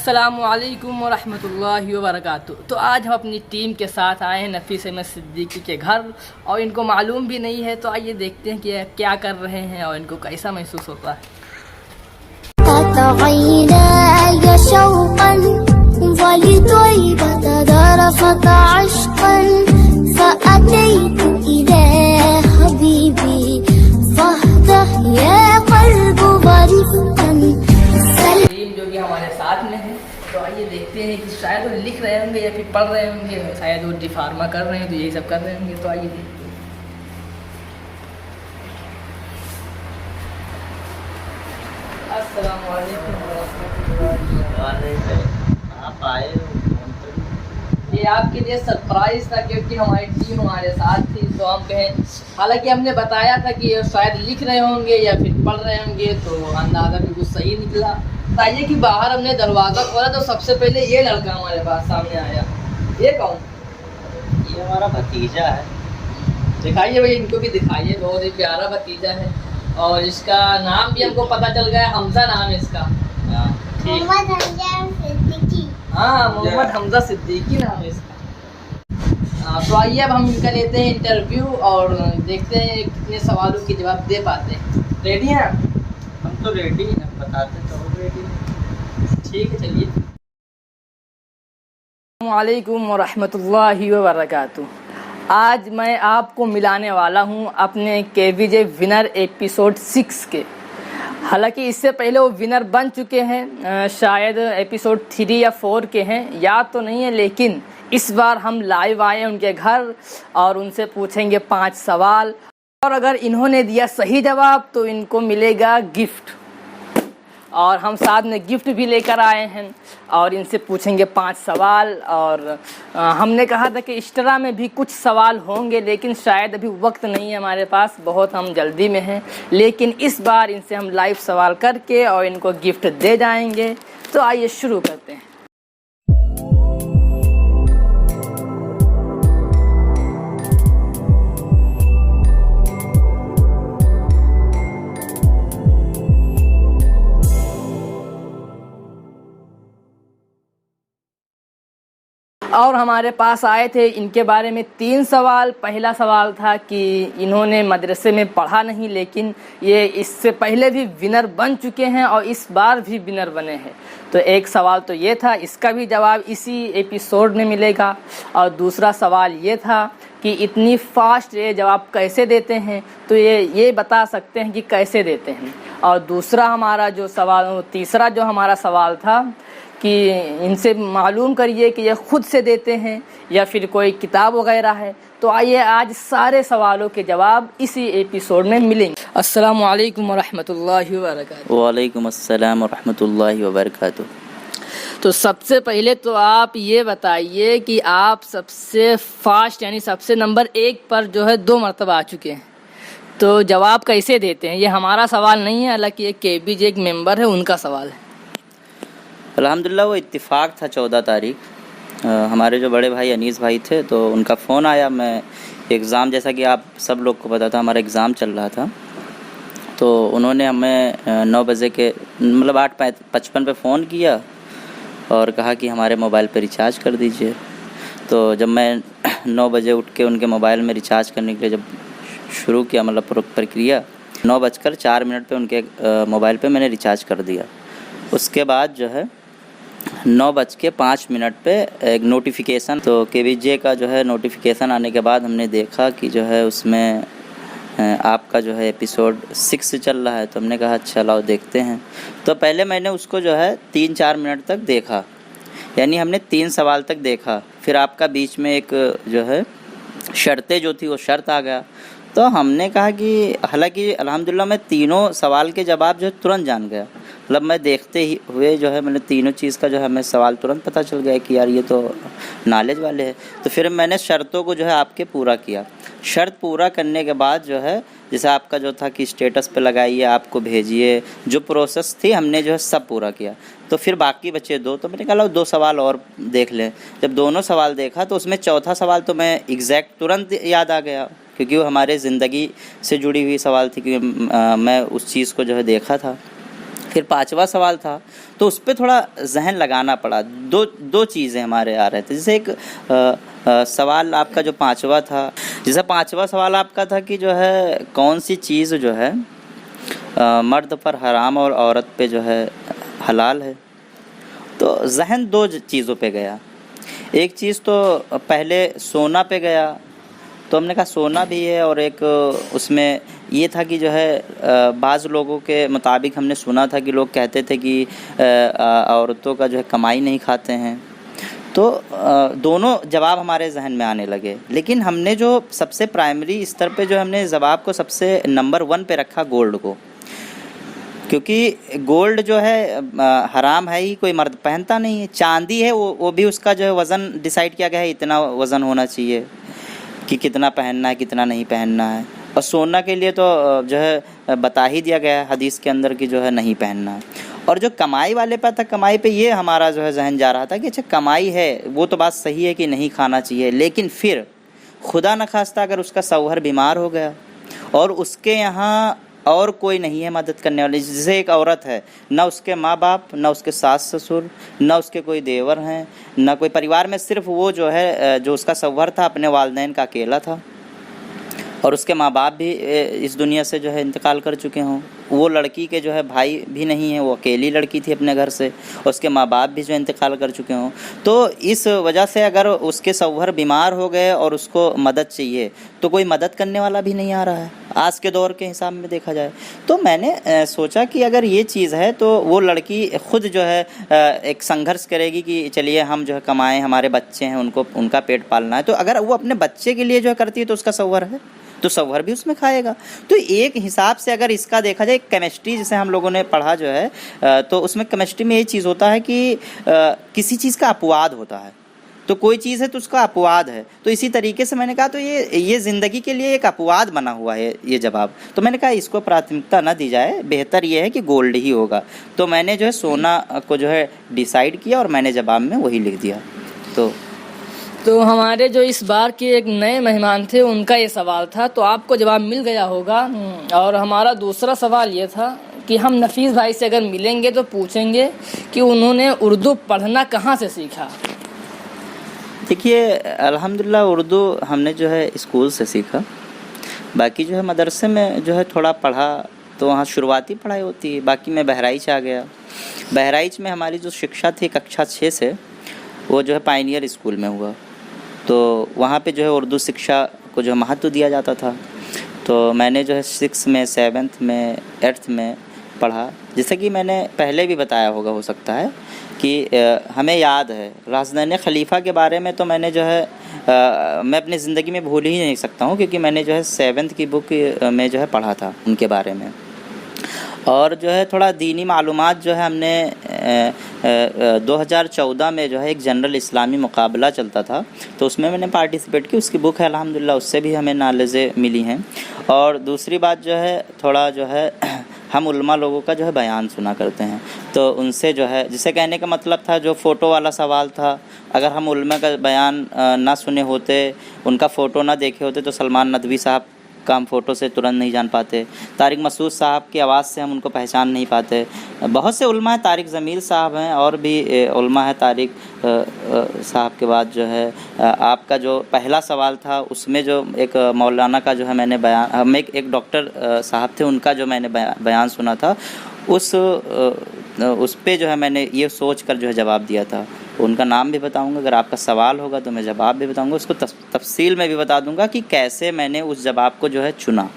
अस्सलामुअलैकुम वरहमतुल्लाहि वबरकातुह। तो आज हम अपनी टीम के साथ आए हैं नफीस अहमद सिद्दीकी के घर और इनको मालूम भी नहीं है, तो आइए देखते हैं कि क्या कर रहे हैं और इनको कैसा महसूस होता है। जो कि हमारे साथ में है, तो आइए देखते हैं कि शायद वो लिख रहे होंगे या फिर पढ़ रहे होंगे, शायद वो डिफार्मा कर रहे हैं तो यही सब कर रहे होंगे। तो आइए देखते हैं। अस्सलाम वालेकुम रहमतुल्लाह। आप आए ये आपके लिए सरप्राइज था क्योंकि हमारी टीम हमारे साथ थी, तो हम कहें, हालांकि हमने बताया था कि ये शायद लिख रहे होंगे या फिर पढ़ रहे होंगे, तो अंदाज़ा बिल्कुल सही निकला। बताइए कि बाहर हमने दरवाज़ा खोला तो सबसे पहले ये लड़का हमारे पास सामने आया। ये कौन? ये हमारा भतीजा है। दिखाइए भाई, इनको भी दिखाइए, बहुत ही प्यारा भतीजा है और इसका नाम भी हमको पता चल गया, हमजा नाम है इसका। ठीक, हाँ, मोहम्मद हमजा सिद्दीकी नाम है इसका। तो आइए अब हम इनका लेते हैं इंटरव्यू और देखते हैं कितने सवालों के जवाब दे पाते हैं। रेडी हैं? हम तो रेडी हैं, बताते तो रेडी। ठीक है, चलिए। अस्सलामुअलैकुम वरहमतुल्लाहि वबरकातुह। आज मैं आपको मिलाने वाला हूँ अपने केवीजे विनर एपिसोड 6 के। हालांकि इससे पहले वो विनर बन चुके हैं, शायद एपिसोड 3 या 4 के हैं, याद तो नहीं है, लेकिन इस बार हम लाइव आए उनके घर और उनसे पूछेंगे 5 सवाल और अगर इन्होंने दिया सही जवाब तो इनको मिलेगा गिफ्ट। और हम साथ में गिफ्ट भी लेकर आए हैं और इनसे पूछेंगे 5 सवाल। और हमने कहा था कि एक्स्ट्रा में भी कुछ सवाल होंगे, लेकिन शायद अभी वक्त नहीं है हमारे पास, बहुत हम जल्दी में हैं, लेकिन इस बार इनसे हम लाइव सवाल करके और इनको गिफ्ट दे जाएंगे। तो आइए शुरू करते हैं। और हमारे पास आए थे, इनके बारे में 3 सवाल। पहला सवाल था कि इन्होंने मदरसे में पढ़ा नहीं, लेकिन ये इससे पहले भी विनर बन चुके हैं और इस बार भी विनर बने हैं। तो एक सवाल तो ये था, इसका भी जवाब इसी एपिसोड में मिलेगा। और दूसरा सवाल ये था कि इतनी फास्ट ये जवाब कैसे देते हैं, तो ये बता सकते हैं कि कैसे देते हैं। और दूसरा हमारा जो सवाल, तीसरा जो हमारा सवाल था कि इनसे मालूम करिए कि ये खुद से देते हैं या फिर कोई किताब वगैरह है। तो आइए आज सारे सवालों के जवाब इसी एपिसोड में मिलेंगे। अस्सलामु अलैकुम वरहमतुल्लाहि वबरकातुहू। वालेकुम अस्सलाम वरहमतुल्लाहि वबरकातुहू। तो सबसे पहले तो आप ये बताइए कि आप सबसे फास्ट यानी सबसे नंबर 1 पर जो है 2 मरतबा आ चुके हैं, तो जवाब कैसे देते हैं? ये हमारा सवाल नहीं है, हालांकि ये केबीजे एक मेंबर है, उनका सवाल है। अल्हम्दुलिल्लाह वो इत्तिफ़ाक़ था 14 तारीख। हमारे जो बड़े भाई अनीस भाई थे, तो उनका फ़ोन आया। मैं एग्ज़ाम, जैसा कि आप सब लोग को पता था, हमारा एग्ज़ाम चल रहा था, तो उन्होंने हमें 9 बजे के मतलब 8:55 पे फ़ोन किया और कहा कि हमारे मोबाइल पे रिचार्ज कर दीजिए। तो जब मैं 9 बजे उठ के उनके मोबाइल में रिचार्ज करने के लिए जब शुरू किया, मतलब प्रक्रिया, 9:04 पे उनके मोबाइल पे मैंने रिचार्ज कर दिया। उसके बाद जो है 9:05 पे एक नोटिफिकेशन, तो केवीजे का जो है नोटिफिकेशन आने के बाद हमने देखा कि जो है उसमें आपका जो है एपिसोड 6 चल रहा है। तो हमने कहा अच्छा लाओ देखते हैं। तो पहले मैंने उसको जो है 3-4 मिनट तक देखा, यानी हमने 3 सवाल तक देखा। फिर आपका बीच में एक जो है शर्तें जो थी वो शर्त आ गया। तो हमने कहा कि हालांकि अल्हम्दुलिल्लाह मैं तीनों सवाल के जवाब जो है तुरंत जान गया, मतलब मैं देखते ही हुए जो है मैंने तीनों चीज़ का जो है हमें सवाल तुरंत पता चल गया कि यार ये तो नॉलेज वाले हैं। तो फिर मैंने शर्तों को जो है आपके पूरा किया। शर्त पूरा करने के बाद जो है जैसे आपका जो था कि स्टेटस पे लगाइए, आपको भेजिए, जो प्रोसेस थी हमने जो है सब पूरा किया। तो फिर बाकी बचे 2, तो मैंने कहा 2 सवाल और देख लें। जब दोनों सवाल देखा तो उसमें चौथा सवाल तो मैं एग्जैक्ट तुरंत याद आ गया, क्योंकि वो हमारे ज़िंदगी से जुड़ी हुई सवाल थी, क्योंकि मैं उस चीज़ को जो है देखा था। फिर 5वां सवाल था तो उस पर थोड़ा जहन लगाना पड़ा। दो चीज़ें हमारे आ रहे थे। जैसे एक सवाल आपका जो 5वां था, जैसे 5वां सवाल आपका था कि जो है कौन सी चीज़ जो है मर्द पर हराम और औरत पे जो है हलाल है। तो जहन दो चीज़ों पे गया। एक चीज़ तो पहले सोना पे गया, तो हमने कहा सोना भी है, और एक उसमें ये था कि जो है बाज़ लोगों के मुताबिक हमने सुना था कि लोग कहते थे कि औरतों का जो है कमाई नहीं खाते हैं। तो दोनों जवाब हमारे जहन में आने लगे, लेकिन हमने जो सबसे प्राइमरी स्तर पे जो हमने जवाब को सबसे नंबर 1 पे रखा गोल्ड को, क्योंकि गोल्ड जो है हराम है ही, कोई मर्द पहनता नहीं है। चांदी है वो भी उसका जो है वज़न डिसाइड किया गया है, इतना वज़न होना चाहिए कि कितना पहनना है कितना नहीं पहनना है। और सोना के लिए तो जो है बता ही दिया गया है हदीस के अंदर कि जो है नहीं पहनना है। और जो कमाई वाले पे था, कमाई पे ये हमारा जो है जहन जा रहा था कि अच्छा कमाई है वो तो बात सही है कि नहीं खाना चाहिए, लेकिन फिर खुदा न खास्ता अगर उसका शौहर बीमार हो गया और उसके यहाँ और कोई नहीं है मदद करने वाली, जैसे एक औरत है, ना उसके माँ बाप, ना उसके सास ससुर, ना उसके कोई देवर हैं, ना कोई परिवार में, सिर्फ वो जो है जो उसका शौहर था अपने वालिदैन का अकेला था, और उसके माँ बाप भी इस दुनिया से जो है इंतकाल कर चुके हों। वो लड़की के जो है भाई भी नहीं है, वो अकेली लड़की थी अपने घर से, और उसके माँ बाप भी जो इंतकाल कर चुके हों। तो इस वजह से अगर उसके शौहर बीमार हो गए और उसको मदद चाहिए तो कोई मदद करने वाला भी नहीं आ रहा है आज के दौर के हिसाब में देखा जाए। तो मैंने सोचा कि अगर ये चीज़ है तो वो लड़की खुद जो है एक संघर्ष करेगी कि चलिए हम जो है कमाएं, हमारे बच्चे हैं, उनका पेट पालना है। तो अगर वो अपने बच्चे के लिए जो है करती है तो उसका शौहर है तो शौहर भी उसमें खाएगा। तो एक हिसाब से अगर इसका देखा जाए, केमिस्ट्री जिसे हम लोगों ने पढ़ा जो है, तो उसमें केमिस्ट्री में ये चीज़ होता है कि किसी चीज़ का अपवाद होता है। तो कोई चीज़ है तो उसका अपवाद है। तो इसी तरीके से मैंने कहा तो ये ज़िंदगी के लिए एक अपवाद बना हुआ है ये जवाब। तो मैंने कहा इसको प्राथमिकता ना दी जाए, बेहतर ये है कि गोल्ड ही होगा। तो मैंने जो है सोना को जो है डिसाइड किया और मैंने जवाब में वही लिख दिया। तो हमारे जो इस बार के एक नए मेहमान थे उनका ये सवाल था, तो आपको जवाब मिल गया होगा। और हमारा दूसरा सवाल ये था कि हम नफीस भाई से अगर मिलेंगे तो पूछेंगे कि उन्होंने उर्दू पढ़ना कहाँ से सीखा। देखिए अल्हम्दुलिल्लाह उर्दू हमने जो है स्कूल से सीखा, बाकी जो है मदरसे में जो है थोड़ा पढ़ा, तो वहाँ शुरुआती पढ़ाई होती है। बाकी मैं बहराइच आ गया। बहराइच में हमारी जो शिक्षा थी कक्षा 6 से वो जो है पायनियर स्कूल में हुआ, तो वहाँ पे जो है उर्दू शिक्षा को जो महत्व दिया जाता था। तो मैंने जो है 6 में, 7th में, 8th में पढ़ा। जैसे कि मैंने पहले भी बताया होगा हो सकता है कि हमें याद है राशिदीन खलीफा के बारे में, तो मैंने जो है मैं अपनी ज़िंदगी में भूल ही नहीं सकता हूँ, क्योंकि मैंने जो है 7th की बुक में जो है पढ़ा था उनके बारे में। और जो है थोड़ा दीनी मालूमात जो है हमने 2014 में जो है एक जनरल इस्लामी मुकाबला चलता था, तो उसमें मैंने पार्टिसिपेट की। उसकी बुक है अल्हम्दुलिल्लाह, उससे भी हमें नॉलेजें मिली हैं। और दूसरी बात जो है थोड़ा जो है हम उलमा लोगों का जो है बयान सुना करते हैं, तो उनसे जो है, जिसे कहने का मतलब था जो फ़ोटो वाला सवाल था, अगर हम उलमा का बयान ना सुने होते, उनका फ़ोटो ना देखे होते, तो सलमान नदवी साहब का हम फ़ोटो से तुरंत नहीं जान पाते, तारिक मसूद साहब की आवाज़ से हम उनको पहचान नहीं पाते। बहुत से उलमा हैं, तारिक ज़मील साहब हैं, और भी उलमा है। तारिक साहब के बाद जो है आपका जो पहला सवाल था उसमें जो एक मौलाना का जो है मैंने बयान, हम एक डॉक्टर साहब थे, उनका जो मैंने बयान सुना था, उस पे जो है मैंने ये सोच कर जो है जवाब दिया था। उनका नाम भी बताऊंगा, अगर आपका सवाल होगा तो मैं जवाब भी बताऊंगा, उसको तफसील में भी बता दूंगा कि कैसे मैंने उस जवाब को जो है चुना।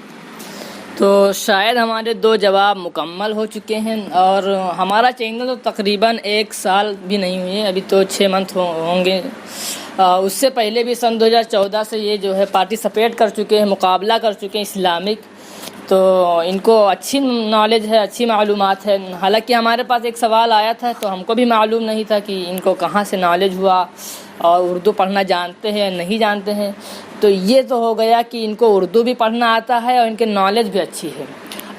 तो शायद हमारे 2 जवाब मुकम्मल हो चुके हैं, और हमारा चैनल तो तकरीबन 1 साल भी नहीं हुए, अभी तो 6 मंथ होंगे। उससे पहले भी सन 2014 से ये जो है पार्टिसिपेट कर चुके हैं, मुकाबला कर चुके हैं इस्लामिक, तो इनको अच्छी नॉलेज है, अच्छी मालूमात है। हालांकि हमारे पास एक सवाल आया था तो हमको भी मालूम नहीं था कि इनको कहाँ से नॉलेज हुआ और उर्दू पढ़ना जानते हैं या नहीं जानते हैं। तो ये तो हो गया कि इनको उर्दू भी पढ़ना आता है और इनके नॉलेज भी अच्छी है।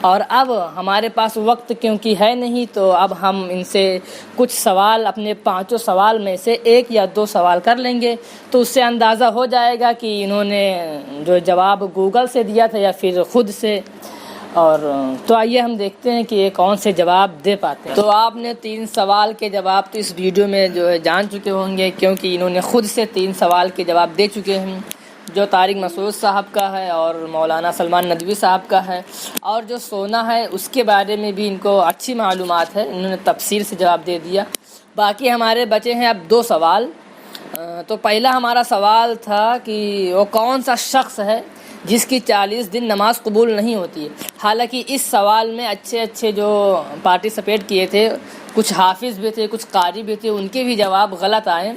और अब हमारे पास वक्त क्योंकि है नहीं, तो अब हम इनसे कुछ सवाल, अपने 5 सवाल में से 1 या 2 सवाल कर लेंगे, तो उससे अंदाज़ा हो जाएगा कि इन्होंने जो जवाब गूगल से दिया था या फिर ख़ुद से। और तो आइए हम देखते हैं कि ये कौन से जवाब दे पाते हैं। तो आपने 3 सवाल के जवाब तो इस वीडियो में जो है जान चुके होंगे, क्योंकि इन्होंने ख़ुद से 3 सवाल के जवाब दे चुके हैं, जो तारिक मसूद साहब का है और मौलाना सलमान नदवी साहब का है। और जो सोना है उसके बारे में भी इनको अच्छी मालूमात है, इन्होंने तफसील से जवाब दे दिया। बाकी हमारे बचे हैं अब 2 सवाल। तो पहला हमारा सवाल था कि वो कौन सा शख्स है जिसकी 40 दिन नमाज कबूल नहीं होती है। हालांकि इस सवाल में अच्छे जो पार्टिसिपेट किए थे, कुछ हाफिज़ भी थे, कुछ कारी भी थे, उनके भी जवाब गलत आए।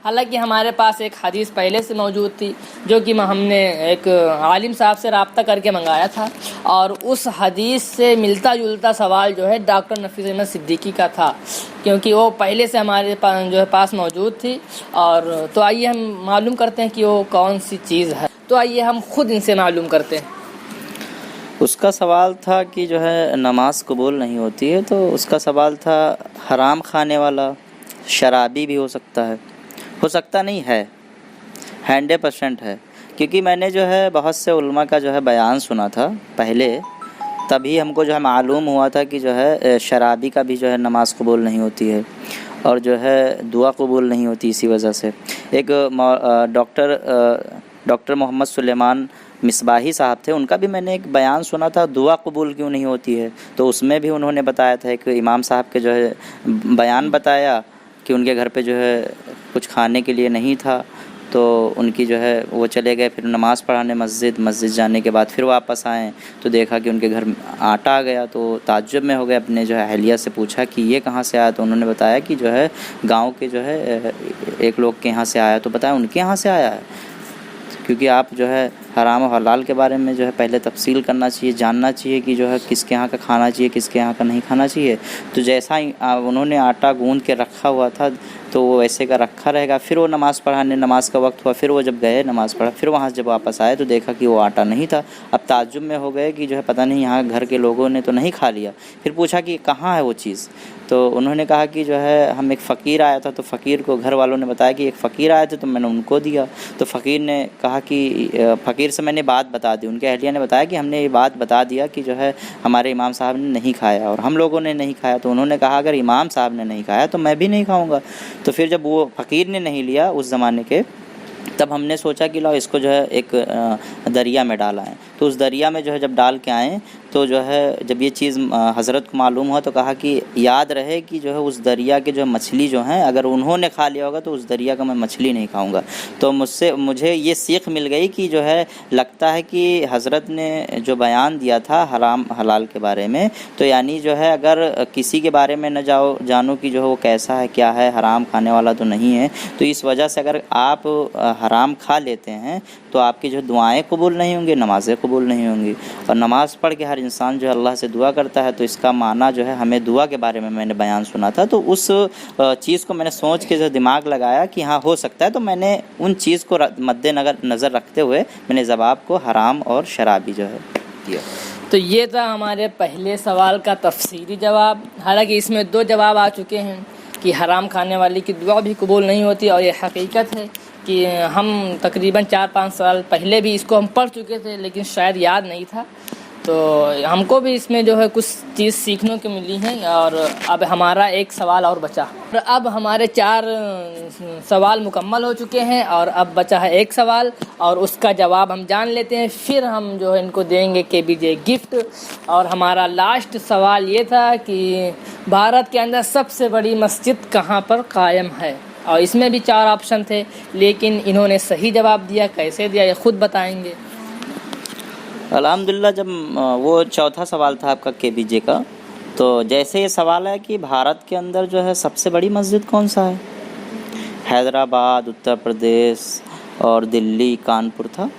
हालांकि हमारे पास एक हदीस पहले से मौजूद थी, जो कि हमने एक आलिम साहब से रब्ता करके मंगाया था, और उस हदीस से मिलता जुलता सवाल जो है डॉक्टर नफीस अहमद सिद्दीकी का था, क्योंकि वो पहले से हमारे पास मौजूद थी। और तो आइए हम मालूम करते हैं कि वो कौन सी चीज़ है। तो आइए हम खुद इनसे मालूम करते हैं। उसका सवाल था कि जो है नमाज कबूल नहीं होती है, तो उसका सवाल था हराम खाने वाला शराबी भी हो सकता नहीं है, 100% है। क्योंकि मैंने जो है बहुत से उलमा का जो है बयान सुना था पहले, तभी हमको जो है मालूम हुआ था कि जो है शराबी का भी जो है नमाज कबूल नहीं होती है, और जो है दुआ कबूल नहीं होती इसी वजह से। एक डॉक्टर मोहम्मद सुलेमान मिसबाही साहब थे, उनका भी मैंने एक बयान सुना था, दुआ कबूल क्यों नहीं होती है। तो उसमें भी उन्होंने बताया था, एक इमाम साहब के जो है बयान बताया कि उनके घर पे जो है कुछ खाने के लिए नहीं था, तो उनकी जो है वो चले गए फिर नमाज़ पढ़ाने मस्जिद जाने के बाद फिर वापस आए तो देखा कि उनके घर में आटा आ गया। तो ताज्जुब में हो गए, अपने जो है अहलिया से पूछा कि ये कहाँ से आया, तो उन्होंने बताया कि जो है गांव के जो है एक लोग के यहाँ से आया। तो बताया उनके यहाँ से आया है, क्योंकि आप जो है हराम और हलाल के बारे में जो है पहले तफसील करना चाहिए, जानना चाहिए कि जो है किसके यहाँ का खाना चाहिए, किसके यहाँ का नहीं खाना चाहिए। तो जैसा ही उन्होंने आटा गूंद के रखा हुआ था तो वो वैसे का रखा रहेगा। फिर वो नमाज़ पढ़ाने, नमाज का वक्त हुआ, फिर वो जब गए नमाज़ पढ़ा, फिर वहाँ से जब वापस आए तो देखा कि वो आटा नहीं था। अब ताज्जुब में हो गए कि जो है पता नहीं यहाँ घर के लोगों ने तो नहीं खा लिया। फिर पूछा कि कहाँ है वो चीज़, तो उन्होंने कहा कि जो है हम एक फ़कीर आया था, तो फ़कीर को घर वालों ने बताया कि एक फ़कीर आए थे तो मैंने उनको दिया। तो फ़कीर ने कहा कि फ़कीर से मैंने बात बता दी, उनके अहलिया ने बताया कि हमने ये बात बता दिया कि जो है हमारे इमाम साहब ने नहीं खाया और हम लोगों ने नहीं खाया। तो उन्होंने कहा अगर इमाम साहब ने नहीं खाया तो मैं भी नहीं खाऊंगा। तो फिर जब वो फ़कीर ने नहीं लिया उस ज़माने के, तब हमने सोचा कि लो इसको जो है एक दरिया में डाला है। तो उस दरिया में जो है जब डाल के आए तो जो है जब ये चीज़ हज़रत को मालूम हुआ तो कहा कि याद रहे कि जो है उस दरिया के जो मछली जो हैं अगर उन्होंने खा लिया होगा तो उस दरिया का मैं मछली नहीं खाऊंगा। तो मुझे ये सीख मिल गई कि जो है लगता है कि हज़रत ने जो बयान दिया था हराम हलाल के बारे में, तो यानी जो है अगर किसी के बारे में न जानो कि जो है वो कैसा है, क्या है, हराम खाने वाला तो नहीं है, तो इस वजह से अगर आप हराम खा लेते हैं तो आपकी जो दुआएं कबूल नहीं होंगी, नमाज़ें कबूल नहीं होंगी। और नमाज़ पढ़ के हर इंसान जो है अल्लाह से दुआ करता है, तो इसका माना जो है हमें दुआ के बारे में मैंने बयान सुना था। तो उस चीज़ को मैंने सोच के जो दिमाग लगाया कि हाँ हो सकता है, तो मैंने उन चीज़ को मद्देनज़र रखते हुए मैंने जवाब को हराम और शराबी जो है दिया। तो ये था हमारे पहले सवाल का तफसीली जवाब। हालांकि इसमें 2 जवाब आ चुके हैं कि हराम खाने वाले की दुआ भी कबूल नहीं होती, और ये हकीकत है कि हम तकरीबन 4-5 साल पहले भी इसको हम पढ़ चुके थे, लेकिन शायद याद नहीं था। तो हमको भी इसमें जो है कुछ चीज़ सीखने को मिली है। और अब हमारा एक सवाल और बचा, और अब हमारे 4 सवाल मुकम्मल हो चुके हैं और अब बचा है एक सवाल, और उसका जवाब हम जान लेते हैं, फिर हम जो है इनको देंगे KBJ गिफ्ट। और हमारा लास्ट सवाल ये था कि भारत के अंदर सबसे बड़ी मस्जिद कहाँ पर कायम है, और इसमें भी 4 ऑप्शन थे, लेकिन इन्होंने सही जवाब दिया। कैसे दिया ये खुद बताएंगे। अल्हम्दुलिल्लाह, जब वो चौथा सवाल था आपका KBJ का, तो जैसे ये सवाल है कि भारत के अंदर जो है सबसे बड़ी मस्जिद कौन सा है, हैदराबाद, उत्तर प्रदेश और दिल्ली, कानपुर था।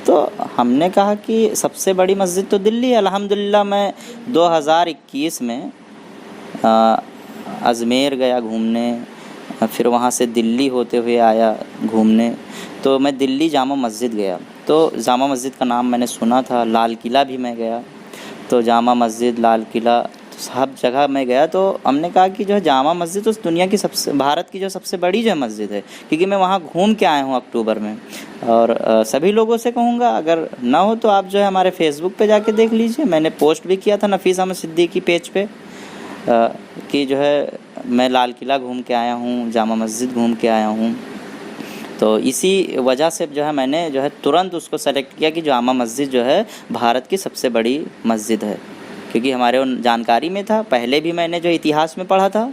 तो हमने कहा कि सबसे बड़ी मस्जिद तो दिल्ली है। अल्हम्दुलिल्लाह मैं 2021 में अजमेर गया घूमने, फिर वहाँ से दिल्ली होते हुए आया घूमने, तो मैं दिल्ली जामा मस्जिद गया। तो जामा मस्जिद का नाम मैंने सुना था, लाल किला भी मैं गया, तो जामा मस्जिद, लाल किला सब जगह मैं गया तो हमने कहा कि जो है जामा मस्जिद तो दुनिया की सबसे, भारत की जो सबसे बड़ी जो है मस्जिद है, क्योंकि मैं वहाँ घूम के आया हूँ अक्टूबर में। और सभी लोगों से कहूँगा अगर ना हो तो आप जो है हमारे फेसबुक पे जाके देख लीजिए, मैंने पोस्ट भी किया था नफीस अहमद सिद्दीकी पेज पे कि जो है मैं लाल किला घूम के आया हूँ, जामा मस्जिद घूम के आया हूँ। तो इसी वजह से जो है मैंने जो है तुरंत उसको सेलेक्ट किया कि जामा मस्जिद जो है भारत की सबसे बड़ी मस्जिद है, क्योंकि हमारे जानकारी में था। पहले भी मैंने जो इतिहास में पढ़ा था,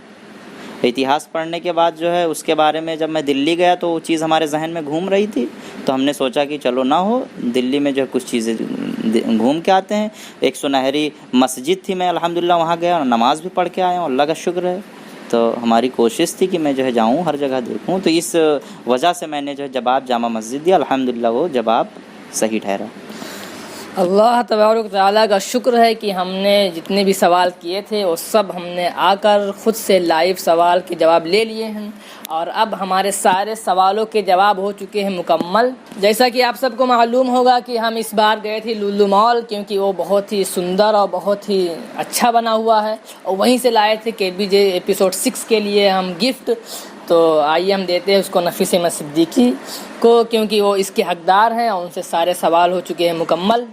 इतिहास पढ़ने के बाद जो है उसके बारे में जब मैं दिल्ली गया तो वो चीज़ हमारे जहन में घूम रही थी, तो हमने सोचा कि चलो ना हो दिल्ली में जो है कुछ चीज़ें घूम के आते हैं। एक सुनहरी मस्जिद थी, मैं अल्हम्दुलिल्लाह वहाँ गया और नमाज़ भी पढ़ के आया हूँ, अल्लाह का शुक्र है। तो हमारी कोशिश थी कि मैं जो है जाऊँ, हर जगह देखूँ, तो इस वजह से मैंने जो है जवाब जामा मस्जिद दिया। अल्हम्दुलिल्लाह वो जवाब सही ठहरा। अल्लाह तबारक तआला का शुक्र है कि हमने जितने भी सवाल किए थे वो सब हमने आकर ख़ुद से लाइव सवाल के जवाब ले लिए हैं, और अब हमारे सारे सवालों के जवाब हो चुके हैं मुकम्मल। जैसा कि आप सबको मालूम होगा कि हम इस बार गए थे लुल्लू मॉल, क्योंकि वो बहुत ही सुंदर और बहुत ही अच्छा बना हुआ है, और वहीं से लाए थे KBJ एपिसोड 6 के लिए हम गिफ्ट। तो आइए हम देते हैं उसको नफीस अहमद सिद्दीकी को, क्योंकि वो इसके हकदार हैं और उनसे सारे सवाल हो चुके हैं मुकम्मल।